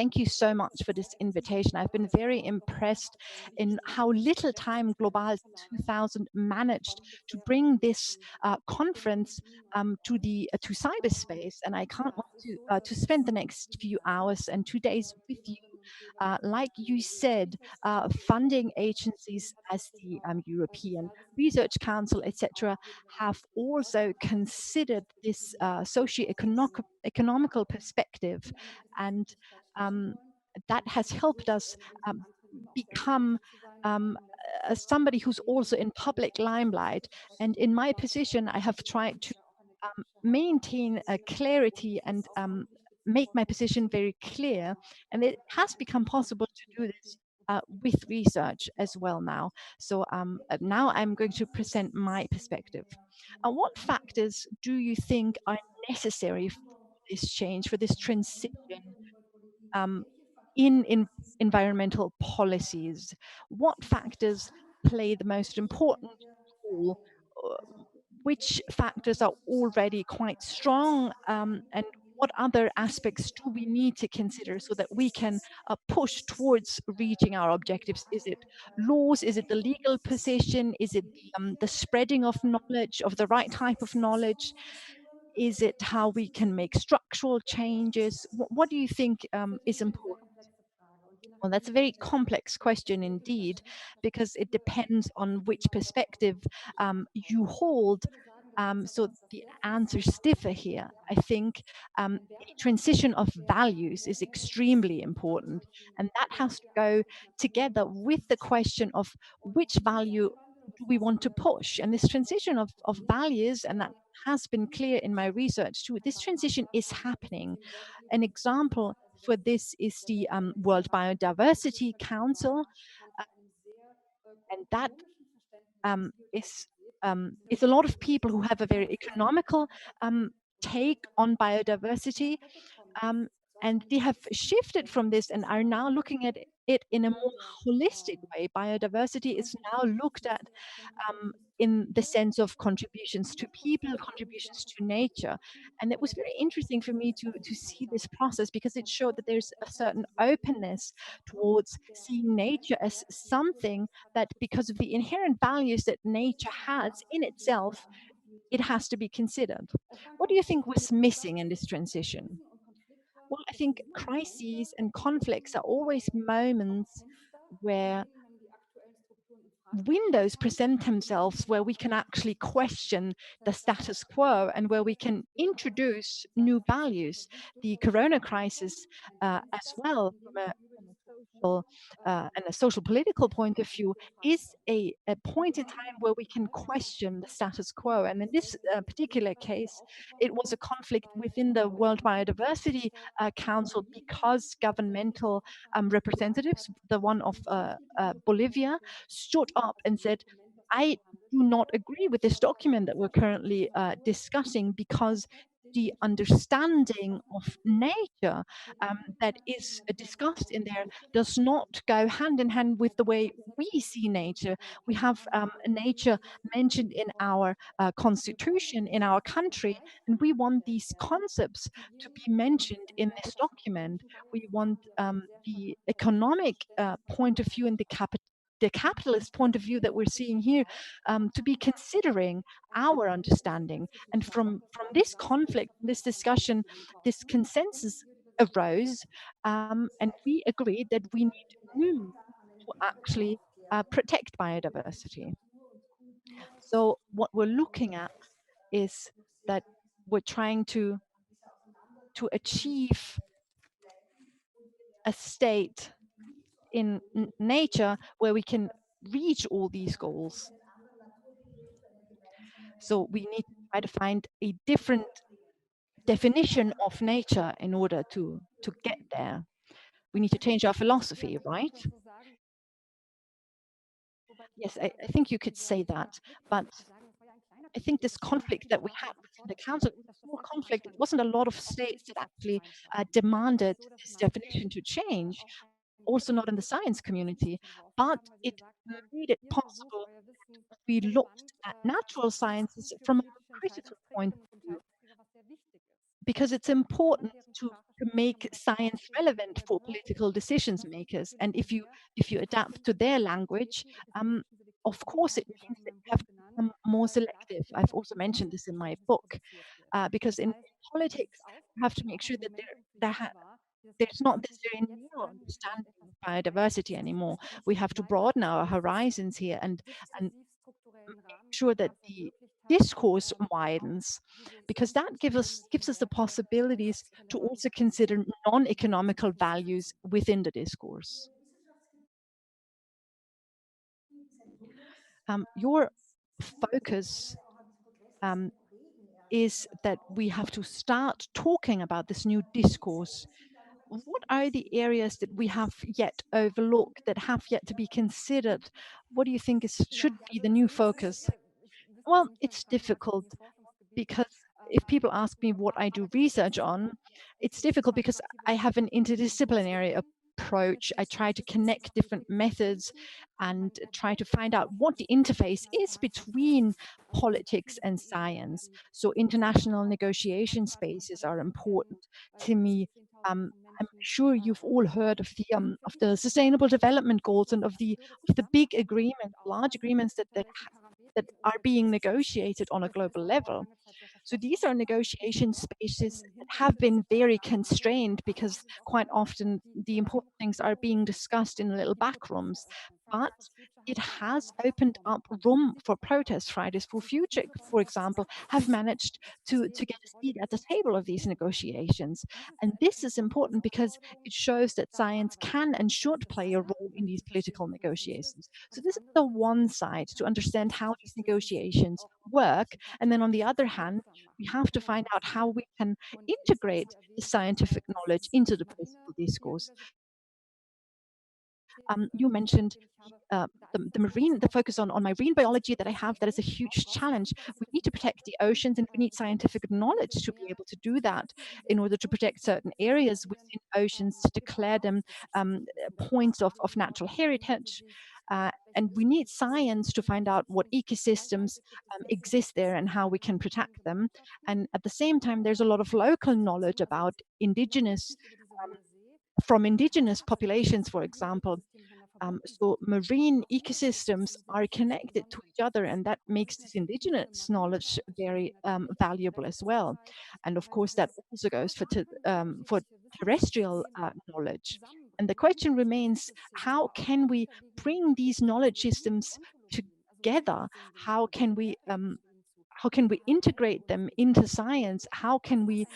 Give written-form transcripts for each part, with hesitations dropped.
thank you so much for this invitation. I've been very impressed in how little time Global 2000 managed to bring this conference to cyberspace, and I can't wait to spend the next few hours and 2 days with you. Like you said, funding agencies as the European Research Council, etc., have also considered this socio-economical perspective, and that has helped us become somebody who's also in public limelight. And in my position, I have tried to maintain clarity and make my position very clear. And it has become possible to do this with research as well now. So now I'm going to present my perspective. What factors do you think are necessary for this change, for this transition in environmental policies? What factors play the most important role? Which factors are already quite strong, and what other aspects do we need to consider so that we can push towards reaching our objectives? Is it laws? Is it the legal position? Is it the spreading of knowledge, of the right type of knowledge? Is it how we can make structural changes? What do you think is important? Well, that's a very complex question indeed, because it depends on which perspective you hold. So the answers differ here. I think a transition of values is extremely important, and that has to go together with the question of which value do we want to push. And this transition of values, and that has been clear in my research too, this transition is happening. An example for this is the World Biodiversity Council, and that is a lot of people who have a very economical take on biodiversity, and they have shifted from this and are now looking at it in a more holistic way. Biodiversity is now looked at in the sense of contributions to people, contributions to nature. And it was very interesting for me to see this process, because it showed that there's a certain openness towards seeing nature as something that, because of the inherent values that nature has in itself, it has to be considered. What do you think was missing in this transition? Well, I think crises and conflicts are always moments where windows present themselves where we can actually question the status quo and where we can introduce new values. The corona crisis as well, from a social and a social political point of view, is a point in time where we can question the status quo. And in this particular case, it was a conflict within the World Biodiversity Council, because governmental representatives, the one of Bolivia, stood up and said, I do not agree with this document that we're currently discussing, because the understanding of nature that is discussed in there does not go hand in hand with the way we see nature. We have nature mentioned in our constitution, in our country, and we want these concepts to be mentioned in this document. We want the economic point of view and the capitalist point of view that we're seeing here to be considering our understanding. And from this conflict, this discussion, this consensus arose, and we agreed that we need to move to actually protect biodiversity. So what we're looking at is that we're trying to achieve a state in nature where we can reach all these goals. So we need to try to find a different definition of nature in order to get there. We need to change our philosophy, right? Yes, I think you could say that, but I think this conflict that we had within the council was a small conflict. It wasn't a lot of states that actually demanded this definition to change, also not in the science community, but it made it possible that we looked at natural sciences from a critical point of view, because it's important to make science relevant for political decisions makers. And if you adapt to their language, of course it means that you have to become more selective. I've also mentioned this in my book, because in politics, you have to make sure that there's not this very narrow understanding of biodiversity anymore. We have to broaden our horizons here and make sure that the discourse widens, because that gives us the possibilities to also consider non-economical values within the discourse. Your focus is that we have to start talking about this new discourse. What are the areas that we have yet overlooked, that have yet to be considered? What do you think should be the new focus? Well, it's difficult, because if people ask me what I do research on, it's difficult because I have an interdisciplinary approach. I try to connect different methods and try to find out what the interface is between politics and science. So international negotiation spaces are important to me. I'm sure you've all heard of the Sustainable Development Goals and of the big agreements, large agreements that are being negotiated on a global level. So these are negotiation spaces that have been very constrained, because quite often the important things are being discussed in little back rooms. But it has opened up room for protest. Fridays for Future, for example, have managed to get a seat at the table of these negotiations. And this is important because it shows that science can and should play a role in these political negotiations. So this is the one side, to understand how these negotiations work. And then on the other hand, we have to find out how we can integrate the scientific knowledge into the political discourse. You mentioned the focus on marine biology that I have. That is a huge challenge. We need to protect the oceans, and we need scientific knowledge to be able to do that, in order to protect certain areas within oceans, to declare them points of natural heritage. And we need science to find out what ecosystems exist there and how we can protect them. And at the same time, there's a lot of local knowledge about from indigenous populations, for example. So marine ecosystems are connected to each other, and that makes this indigenous knowledge very valuable as well. And of course, that also goes for terrestrial knowledge. And the question remains, how can we bring these knowledge systems together? How can we integrate them into science? How can we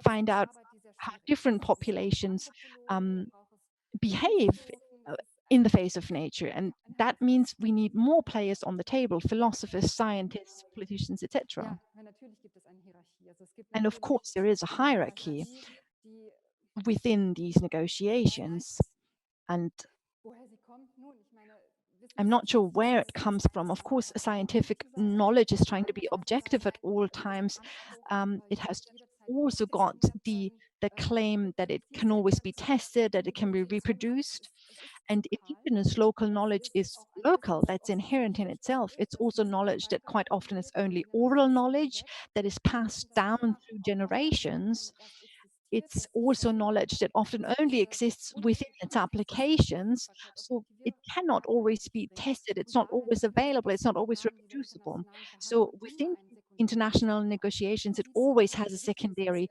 find out how different populations behave uh, in the face of nature? And that means we need more players on the table: philosophers, scientists, politicians, etc. And of course, there is a hierarchy within these negotiations. And I'm not sure where it comes from. Of course, scientific knowledge is trying to be objective at all times. It has also got the claim that it can always be tested, that it can be reproduced. And indigenous local knowledge is local, that's inherent in itself. It's also knowledge that quite often is only oral knowledge that is passed down through generations. It's also knowledge that often only exists within its applications. So it cannot always be tested. It's not always available. It's not always reproducible. So within international negotiations, it always has a secondary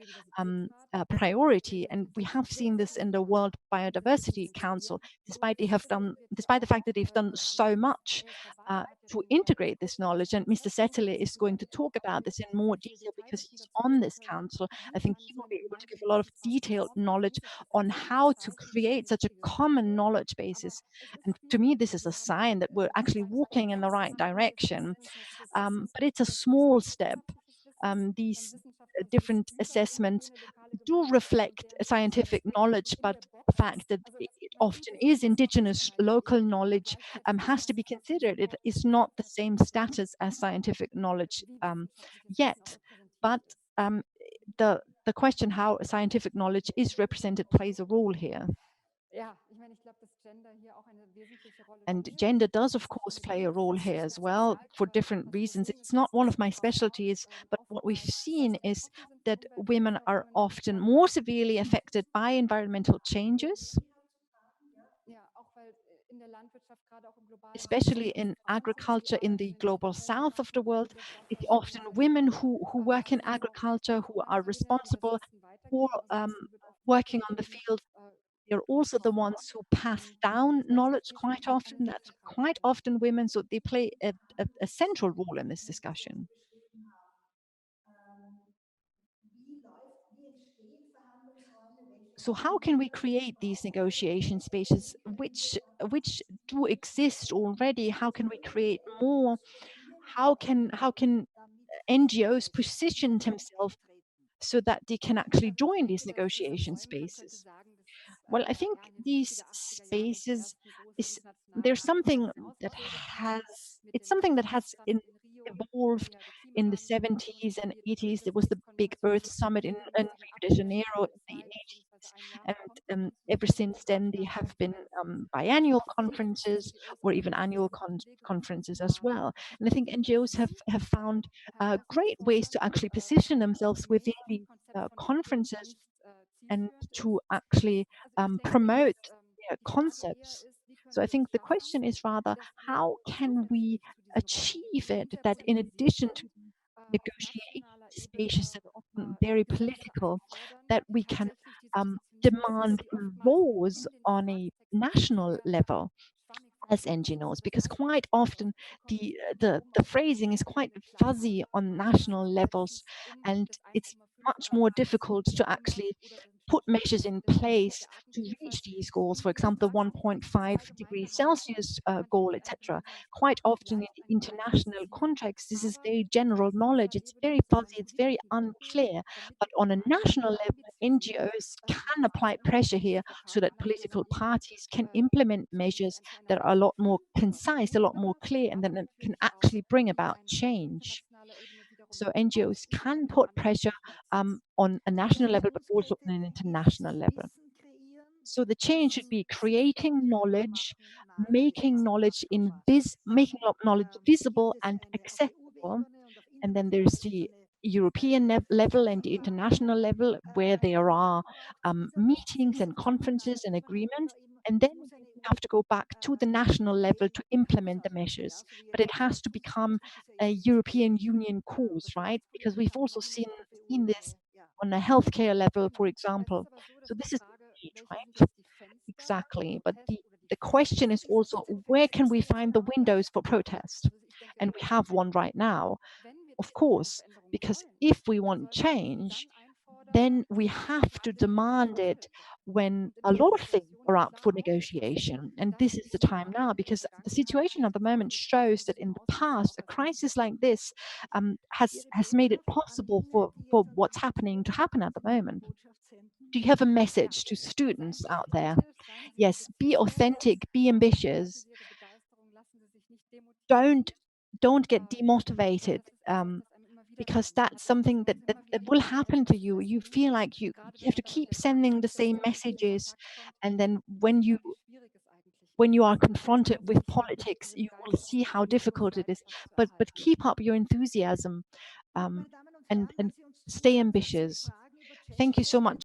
priority. And we have seen this in the World Biodiversity Council, despite the fact that they've done so much to integrate this knowledge. And Mr. Settele is going to talk about this in more detail, because he's on this council. I think he will be able to give a lot of detailed knowledge on how to create such a common knowledge basis. And to me, this is a sign that we're actually walking in the right direction. But it's a small step. These different assessments do reflect scientific knowledge, but the fact that it often is indigenous local knowledge has to be considered. It is not the same status as scientific knowledge yet, but the question how scientific knowledge is represented plays a role here. And gender does, of course, play a role here as well for different reasons. It's not one of my specialties, but what we've seen is that women are often more severely affected by environmental changes, especially in agriculture in the global south of the world. It's often women who work in agriculture, who are responsible for working on the field. They're also the ones who pass down knowledge quite often. That's quite often women, so they play a central role in this discussion. So how can we create these negotiation spaces which do exist already? How can we create more? How can NGOs position themselves so that they can actually join these negotiation spaces? Well, I think these spaces is there's something that has it's something that has evolved in the 70s and 80s. There was the big Earth Summit in Rio de Janeiro in the 80s, and ever since then there have been biannual conferences or even annual conferences as well. And I think NGOs have found great ways to actually position themselves within these conferences and to actually promote their concepts. So I think the question is rather, how can we achieve it that in addition to negotiate spaces that are often very political, that we can demand laws on a national level as NGOs, because quite often the phrasing is quite fuzzy on national levels, and it's much more difficult to actually put measures in place to reach these goals. For example, the 1.5 degrees Celsius goal, etc. Quite often in the international context, this is very general knowledge. It's very fuzzy. It's very unclear. But on a national level, NGOs can apply pressure here so that political parties can implement measures that are a lot more concise, a lot more clear, and then it can actually bring about change. So NGOs can put pressure on a national level, but also on an international level. So the change should be creating knowledge, making knowledge making knowledge visible and accessible. And then there's the European level and the international level where there are meetings and conferences and agreements. And then we have to go back to the national level to implement the measures. But it has to become a European Union cause, right? Because we've also seen this on a healthcare level, for example. So this is the need, right? Exactly. But the question is also, where can we find the windows for protest? And we have one right now, of course, because if we want change, then we have to demand it when a lot of things are up for negotiation. And this is the time now, because the situation at the moment shows that in the past, a crisis like this has made it possible for what's happening to happen at the moment. Do you have a message to students out there? Yes, be authentic, be ambitious. Don't don't get demotivated, because that's something that will happen to you. You feel like you have to keep sending the same messages, and then when you are confronted with politics, you will see how difficult it is. But keep up your enthusiasm, um, and stay ambitious. Thank you so much.